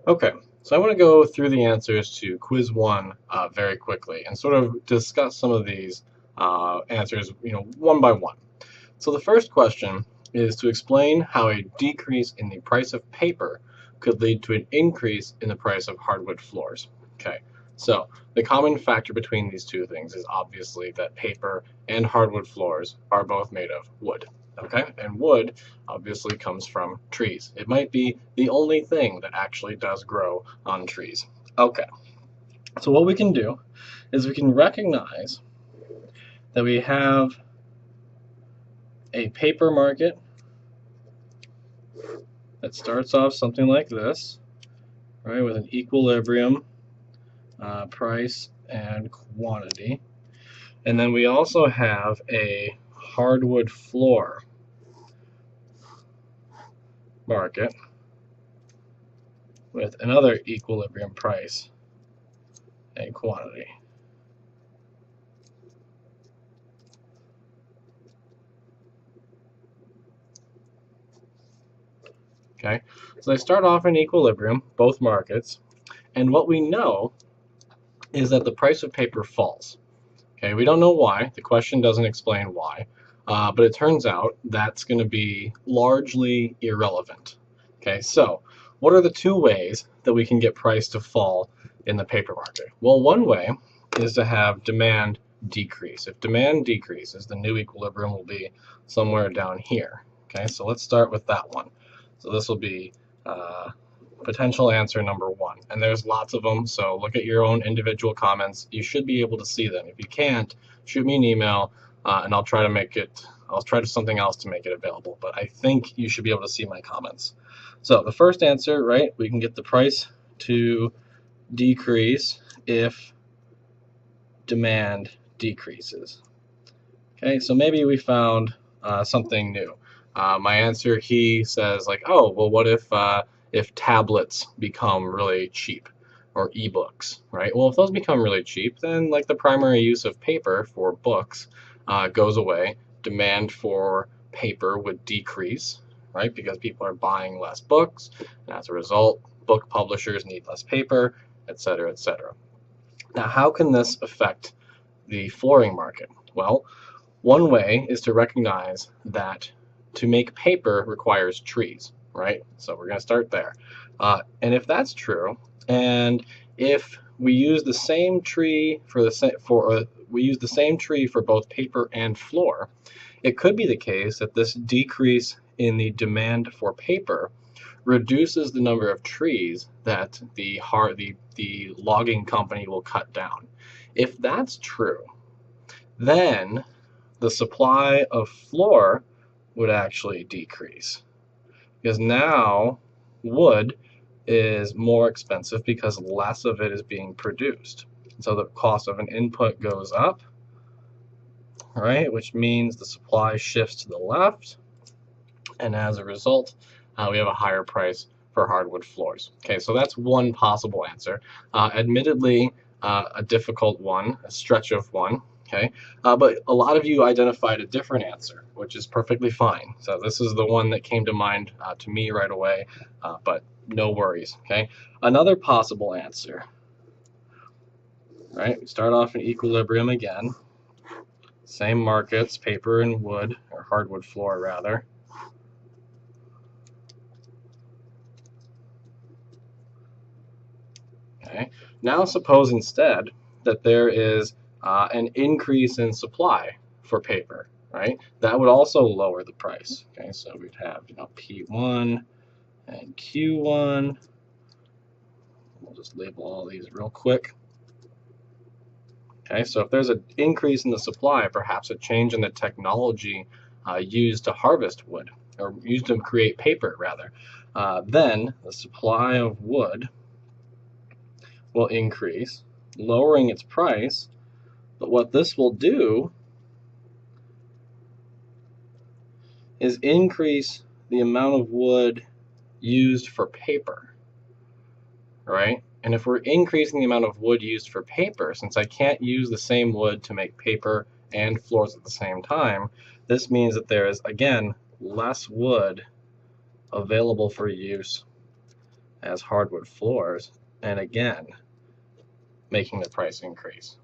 Okay, so I want to go through the answers to quiz one very quickly and sort of discuss some of these answers, one by one. So the first question is to explain how a decrease in the price of paper could lead to an increase in the price of hardwood floors. Okay, so the common factor between these two things is obviously that paper and hardwood floors are both made of wood. Okay, and wood obviously comes from trees. It might be the only thing that actually does grow on trees. Okay, so what we can do is we can recognize that we have a paper market that starts off something like this, right, with an equilibrium price and quantity. And then we also have a hardwood floor market with another equilibrium price and quantity. Okay, so they start off in equilibrium, both markets, and what we know is that the price of paper falls. Okay, we don't know why. The question doesn't explain why, but it turns out that's going to be largely irrelevant. Okay, so what are the two ways that we can get price to fall in the paper market? Well, one way is to have demand decrease. If demand decreases, the new equilibrium will be somewhere down here. Okay, so let's start with that one. So this will be potential answer number one. And there's lots of them, so look at your own individual comments. You should be able to see them. If you can't, shoot me an email, and I'll try to something else to make it available. But I think you should be able to see my comments. So the first answer, right, we can get the price to decrease if demand decreases. Okay, so maybe we found something new. My answer, he says, like, oh, well, what if tablets become really cheap, or ebooks, right? Well, if those become really cheap, then like the primary use of paper for books goes away. Demand for paper would decrease, right? Because people are buying less books, and as a result, book publishers need less paper, et cetera, et cetera. Now, how can this affect the flooring market? Well, one way is to recognize that to make paper requires trees, right? So we're going to start there. And if that's true, and if we use the same tree we use the same tree for both paper and floor, it could be the case that this decrease in the demand for paper reduces the number of trees that the logging company will cut down. If that's true, then the supply of floor would actually decrease because now wood is more expensive because less of it is being produced. So the cost of an input goes up, right, which means the supply shifts to the left, and as a result, we have a higher price for hardwood floors. Okay, so that's one possible answer. Admittedly, a difficult one, a stretch of one. Okay, but a lot of you identified a different answer, which is perfectly fine. So this is the one that came to mind to me right away, but no worries. Okay, another possible answer. Right, we start off in equilibrium again. Same markets, paper and wood, or hardwood floor rather. Okay. Now suppose instead that there is an increase in supply for paper, right? That would also lower the price. Okay, so we'd have P1 and Q1. We'll just label all these real quick. Okay, so if there's an increase in the supply, perhaps a change in the technology used to harvest wood, or used to create paper rather, then the supply of wood will increase, lowering its price. But what this will do is increase the amount of wood used for paper, right? And if we're increasing the amount of wood used for paper, since I can't use the same wood to make paper and floors at the same time, this means that there is, again, less wood available for use as hardwood floors, and again, making the price increase.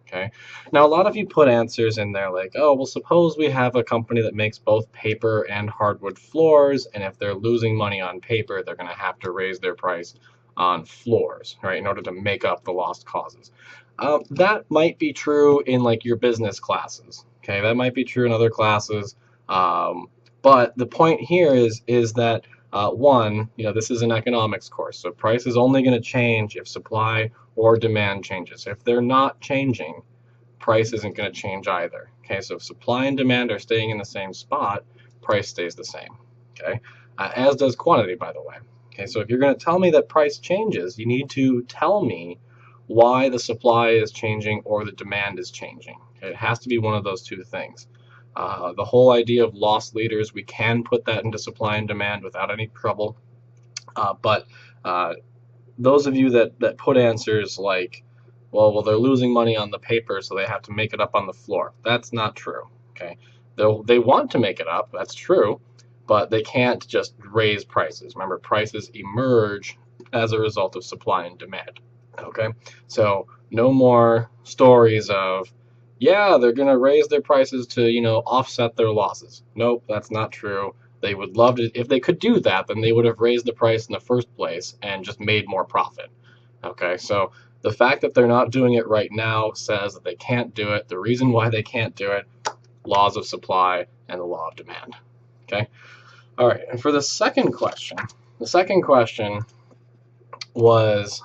Okay. Now, a lot of you put answers in there like, oh, well, suppose we have a company that makes both paper and hardwood floors, and if they're losing money on paper, they're going to have to raise their price on floors, right, in order to make up the lost causes. That might be true in like your business classes. Okay, that might be true in other classes. But the point here is that one, this is an economics course, so price is only going to change if supply or demand changes. If they're not changing, price isn't going to change either. Okay, so if supply and demand are staying in the same spot, price stays the same. Okay, as does quantity, by the way. Okay, so if you're going to tell me that price changes, you need to tell me why the supply is changing or the demand is changing. Okay, it has to be one of those two things. The whole idea of loss leaders, we can put that into supply and demand without any trouble. But those of you that put answers like, well, they're losing money on the paper, so they have to make it up on the floor. That's not true. Okay, they want to make it up. That's true, but they can't just raise prices. Remember, prices emerge as a result of supply and demand. Okay, so no more stories of, yeah, they're going to raise their prices to, offset their losses. Nope, that's not true. They would love to, if they could do that, then they would have raised the price in the first place and just made more profit. Okay, so the fact that they're not doing it right now says that they can't do it. The reason why they can't do it, laws of supply and the law of demand. Okay, all right, and for the second question was,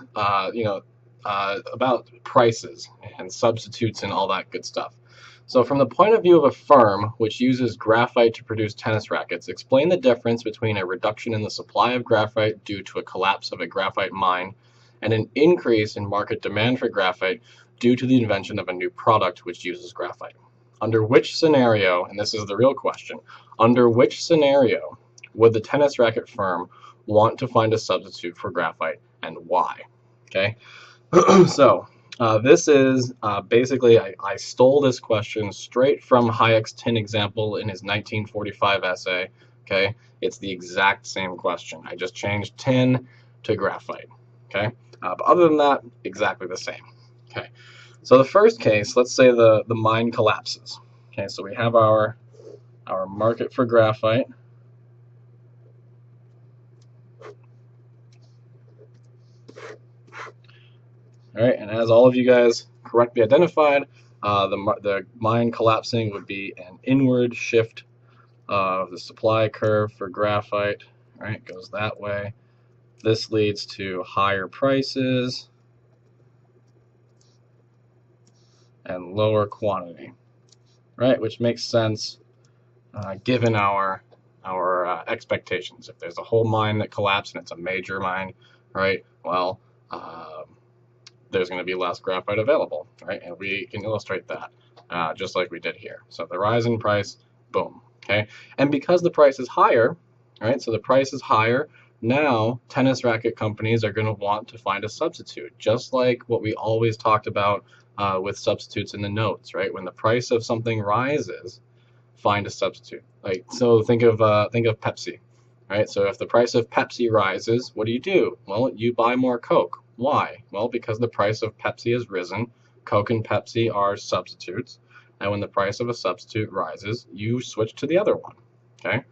about prices and substitutes and all that good stuff. So from the point of view of a firm which uses graphite to produce tennis rackets, explain the difference between a reduction in the supply of graphite due to a collapse of a graphite mine and an increase in market demand for graphite due to the invention of a new product which uses graphite. Under which scenario, and this is the real question, under which scenario would the tennis racket firm want to find a substitute for graphite and why? Okay, so this is basically, I stole this question straight from Hayek's tin example in his 1945 essay. Okay, it's the exact same question. I just changed tin to graphite. Okay, but other than that, exactly the same. Okay, so the first case, let's say the mine collapses. Okay, so we have our market for graphite. All right, and as all of you guys correctly identified, the mine collapsing would be an inward shift of the supply curve for graphite. All right, it goes that way. This leads to higher prices and lower quantity, right? Which makes sense given our expectations. If there's a whole mine that collapsed and it's a major mine, right? Well, there's going to be less graphite available, right? And we can illustrate that just like we did here. So the rise in price, boom, okay? And because the price is higher, right? So the price is higher, now tennis racket companies are going to want to find a substitute, just like what we always talked about with substitutes in the notes, right? When the price of something rises, find a substitute. Like, so think of Pepsi, right? So if the price of Pepsi rises, what do? Well, you buy more Coke. Why? Well, because the price of Pepsi has risen. Coke and Pepsi are substitutes. And when the price of a substitute rises, you switch to the other one. Okay?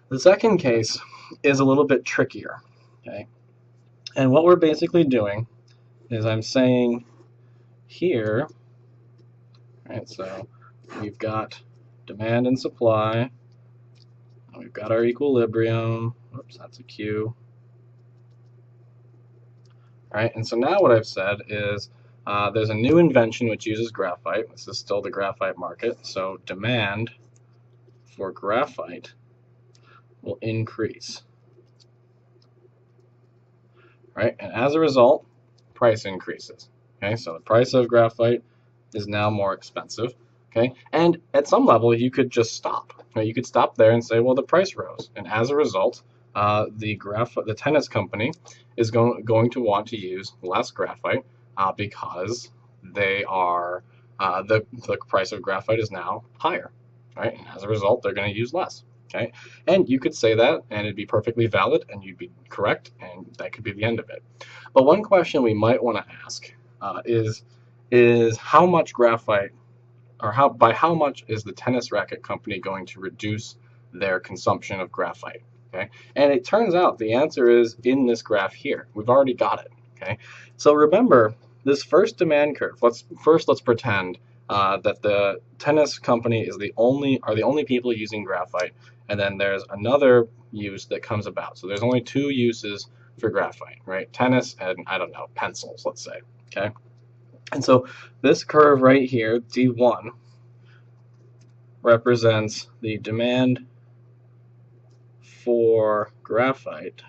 The second case is a little bit trickier. Okay? And what we're basically doing is I'm saying here, right, so we've got demand and supply. We've got our equilibrium. Oops, that's a Q. All right, and so now what I've said is there's a new invention which uses graphite. This is still the graphite market, so demand for graphite will increase. All right, and as a result, price increases. Okay, so the price of graphite is now more expensive. Okay, and at some level you could just stop. You could stop there and say, well, the price rose, and as a result, the tennis company is going to want to use less graphite because they are the price of graphite is now higher, right? And as a result, they're going to use less. Okay, and you could say that and it'd be perfectly valid and you'd be correct, and that could be the end of it. But one question we might want to ask is how much graphite, or by how much is the tennis racket company going to reduce their consumption of graphite? Okay, and it turns out the answer is in this graph here. We've already got it. Okay, so remember this first demand curve. Let's pretend that the tennis company are the only people using graphite, and then there's another use that comes about. So there's only two uses for graphite, right? Tennis and, I don't know, pencils, let's say. Okay, and so this curve right here, D1, represents the demand for graphite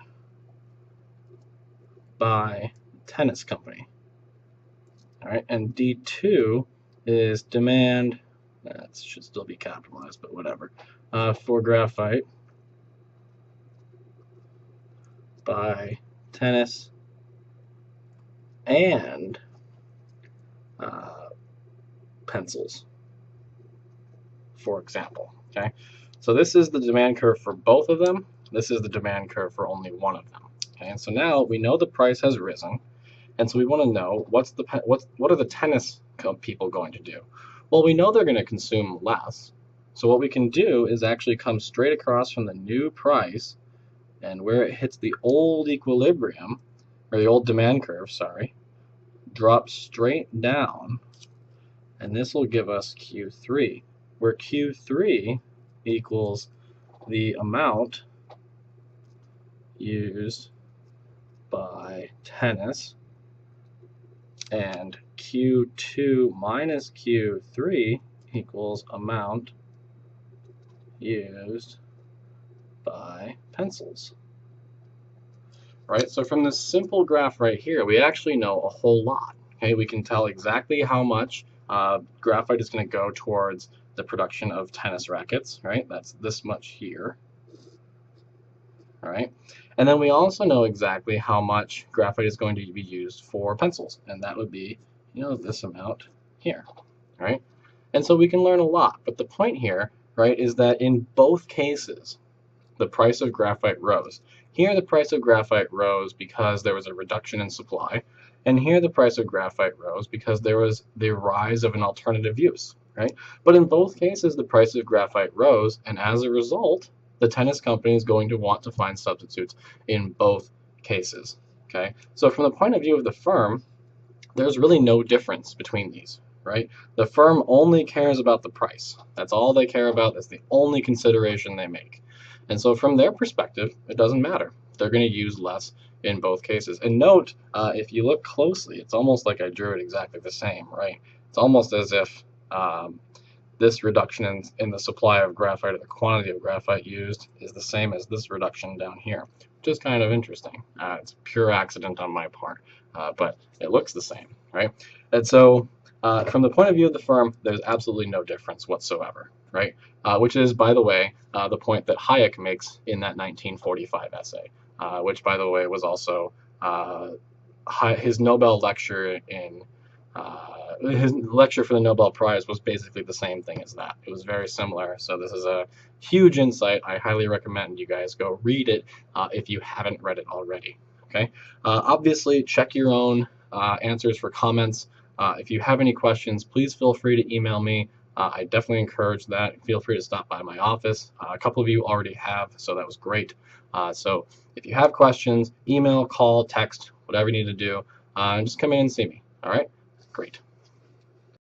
by tennis company. All right, and D2 is demand, that should still be capitalized, but whatever, for graphite by tennis and pencils, for example. Okay, so this is the demand curve for both of them. This is the demand curve for only one of them. Okay, and so now we know the price has risen, and so we want to know what are the tennis people going to do? Well, we know they're going to consume less. So what we can do is actually come straight across from the new price, and where it hits the old equilibrium, or the old demand curve, sorry, drop straight down, and this will give us Q3, where Q3 equals the amount used by tennis, and Q2 minus Q3 equals amount used by pencils. Right, so from this simple graph right here, we actually know a whole lot. Okay, we can tell exactly how much graphite is going to go towards the production of tennis rackets, right? That's this much here. All right, and then we also know exactly how much graphite is going to be used for pencils, and that would be, you know, this amount here, right? And so we can learn a lot, but the point here, right, is that in both cases, the price of graphite rose. Here the price of graphite rose because there was a reduction in supply, and here the price of graphite rose because there was the rise of an alternative use, right? But in both cases the price of graphite rose, and as a result the tennis company is going to want to find substitutes in both cases. Okay, so from the point of view of the firm, there's really no difference between these, right? The firm only cares about the price. That's all they care about. That's the only consideration they make. And so from their perspective, it doesn't matter. They're going to use less in both cases. And note, if you look closely, it's almost like I drew it exactly the same, right? It's almost as if this reduction in the supply of graphite, or the quantity of graphite used, is the same as this reduction down here, which is kind of interesting. It's pure accident on my part, but it looks the same, right? And so from the point of view of the firm, there's absolutely no difference whatsoever, right? Which is, by the way, the point that Hayek makes in that 1945 essay, which, by the way, was also his Nobel lecture in his lecture for the Nobel Prize was basically the same thing as that. It was very similar. So this is a huge insight. I highly recommend you guys go read it if you haven't read it already. Okay. Obviously, check your own answers for comments. If you have any questions, please feel free to email me. I definitely encourage that. Feel free to stop by my office. A couple of you already have, so that was great. So if you have questions, email, call, text, whatever you need to do, just come in and see me. All right? Great.